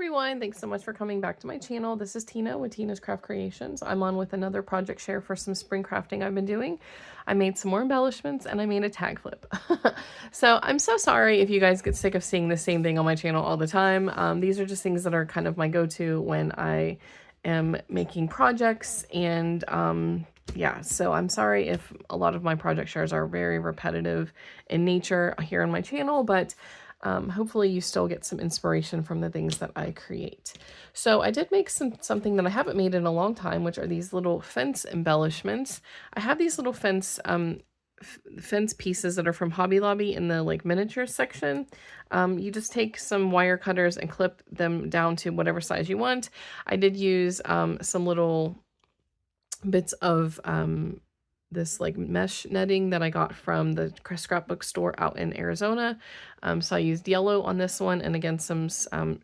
everyone, thanks so much for coming back to my channel. This is Tina with Tina's Craft Creations. I'm on with another project share for some spring crafting I've been doing. I made some more embellishments and I made a tag flip. So I'm so sorry if you guys get sick of seeing the same thing on my channel all the time. These are just things that are kind of my go-to when I am making projects, and yeah, so I'm sorry if a lot of my project shares are very repetitive in nature here on my channel, but hopefully you still get some inspiration from the things that I create. So I did make something that I haven't made in a long time, which are these little fence embellishments. I have these little fence pieces that are from Hobby Lobby in the like miniature section. You just take some wire cutters and clip them down to whatever size you want. I did use some little bits of this like mesh netting that I got from the scrapbook store out in Arizona. So I used yellow on this one, and again some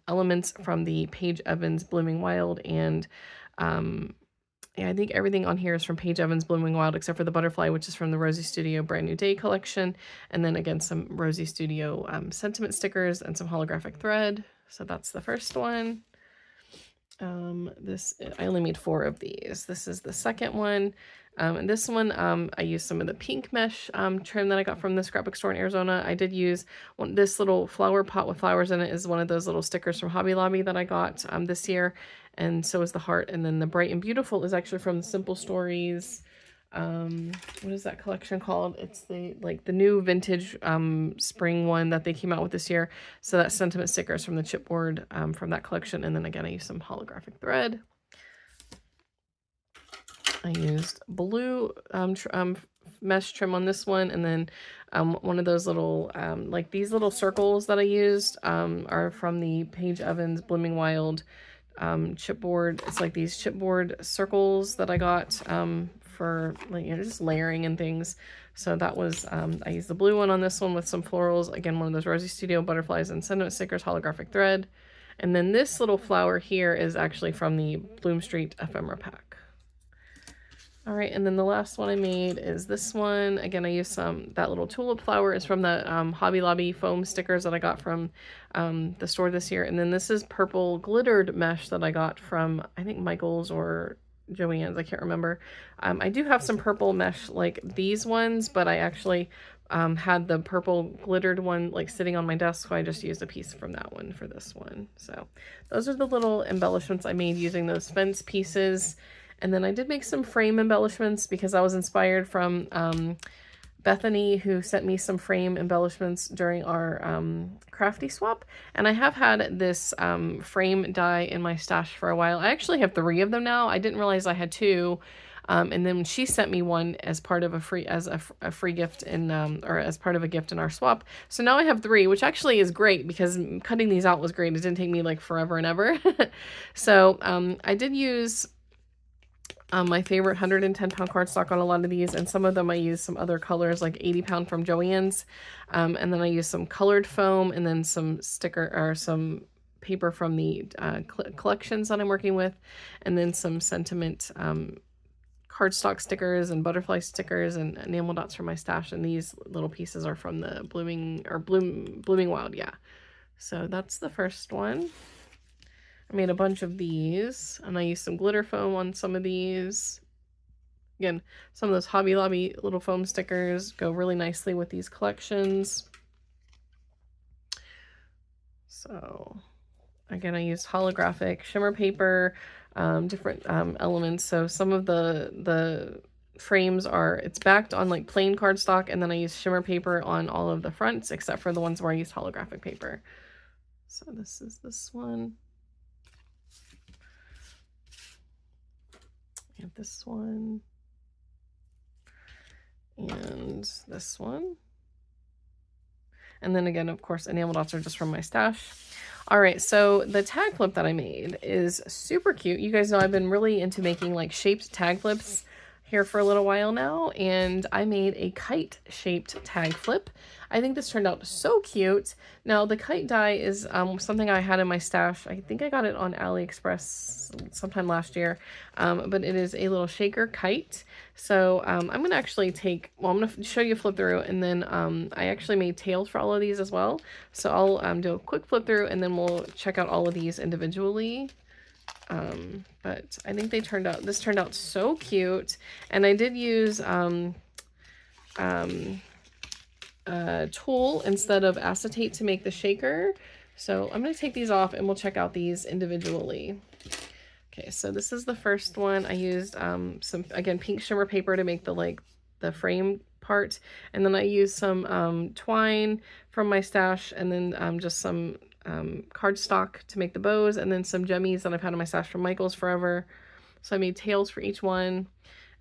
elements from the Paige Evans Blooming Wild, and yeah, I think everything on here is from Paige Evans Blooming Wild except for the butterfly, which is from the Rosie Studio Brand New Day collection, and then again some Rosie Studio sentiment stickers and some holographic thread. So that's the first one. I only made 4 of these. This is the second one. And this one, I used some of the pink mesh trim that I got from the scrapbook store in Arizona. I did use this little flower pot with flowers in it is one of those little stickers from Hobby Lobby that I got this year. And so is the heart. And then the Bright and Beautiful is actually from the Simple Stories. What is that collection called? It's the new vintage spring one that they came out with this year. So that sentiment sticker is from the chipboard from that collection. And then again, I used some holographic thread. I used blue mesh trim on this one, and then one of those little like these little circles that I used are from the Paige Evans Blooming Wild chipboard. It's like these chipboard circles that I got for like, you know, just layering and things. So that was I used the blue one on this one with some florals, again one of those Rosie Studio butterflies and sentiment stickers, holographic thread. And then this little flower here is actually from the Bloom Street ephemera pack. All right, and then the last one I made is this one. Again, I used that little tulip flower is from the Hobby Lobby foam stickers that I got from the store this year. And then this is purple glittered mesh that I got from, I think, Michael's or Joann's, I can't remember. I do have some purple mesh like these ones, but I actually had the purple glittered one like sitting on my desk, so I just used a piece from that one for this one. So those are the little embellishments I made using those fence pieces. And then I did make some frame embellishments because I was inspired from Bethany, who sent me some frame embellishments during our crafty swap. And I have had this frame die in my stash for a while. I actually have 3 of them now. I didn't realize I had 2. And then she sent me one as part of a free gift in or as part of a gift in our swap. So now I have 3, which actually is great because cutting these out was great. It didn't take me like forever and ever. So I did use my favorite 110-pound cardstock on a lot of these, and some of them I used some other colors like 80-pound from Joann's, and then I used some colored foam, and then some sticker or some paper from the collections that I'm working with, and then some sentiment cardstock stickers and butterfly stickers and enamel dots from my stash. And these little pieces are from the Blooming Wild, yeah. So that's the first one. I made a bunch of these, and I used some glitter foam on some of these. Again, some of those Hobby Lobby little foam stickers go really nicely with these collections. So, again, I used holographic shimmer paper, different elements. So some of the frames it's backed on like plain cardstock, and then I used shimmer paper on all of the fronts, except for the ones where I used holographic paper. So this is this one. And this one, and this one. And then again, of course, enamel dots are just from my stash. All right, so the tag flip that I made is super cute. You guys know I've been really into making like shaped tag flips here for a little while now, and I made a kite shaped tag flip. I think this turned out so cute. Now the kite die is something I had in my stash. I think I got it on AliExpress sometime last year, but it is a little shaker kite. So I'm gonna actually I'm gonna show you a flip through, and then I actually made tails for all of these as well. So I'll do a quick flip through, and then we'll check out all of these individually. But I think this turned out so cute, and I did use tulle instead of acetate to make the shaker. So I'm going to take these off and we'll check out these individually. Okay, so this is the first one. I used some, again, pink shimmer paper to make the frame part, and then I used some twine from my stash, and then just some cardstock to make the bows, and then some jemmies that I've had in my stash from Michael's forever. So I made tails for each one,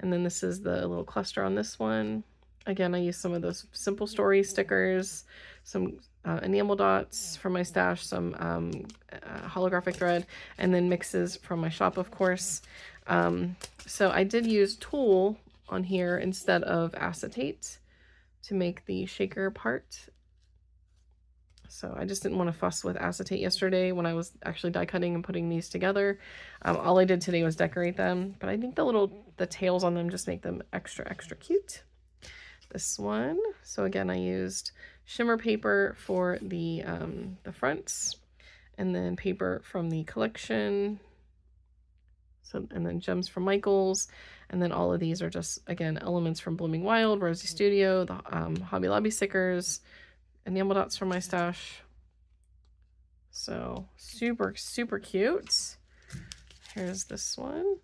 and then this is the little cluster on this one. Again, I used some of those Simple Story stickers, some enamel dots from my stash, some holographic thread, and then mixes from my shop, of course. So I did use tulle on here instead of acetate to make the shaker part. So I just didn't want to fuss with acetate yesterday when I was actually die cutting and putting these together. All I did today was decorate them, but I think the tails on them just make them extra cute. This one, so again, I used shimmer paper for the fronts, and then paper from the collection. So, and then gems from Michael's, and then all of these are just, again, elements from Blooming Wild, Rosie Studio, the Hobby Lobby stickers, enamel dots from my stash. So super cute. Here's this one.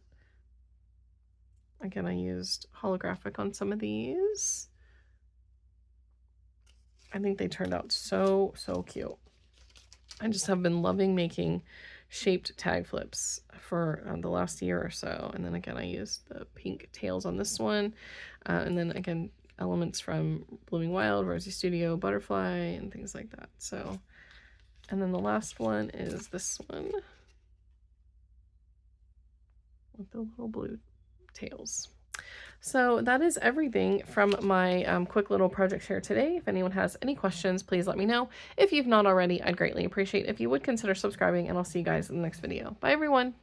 Again, I used holographic on some of these. I think they turned out so cute. I just have been loving making shaped tag flips for the last year or so. And then again, I used the pink tails on this one, and then again, elements from Blooming Wild, Rosie Studio, Butterfly, and things like that. So, and then the last one is this one with the little blue tails. So that is everything from my quick little project share today. If anyone has any questions, please let me know. If you've not already, I'd greatly appreciate if you would consider subscribing, and I'll see you guys in the next video. Bye, everyone.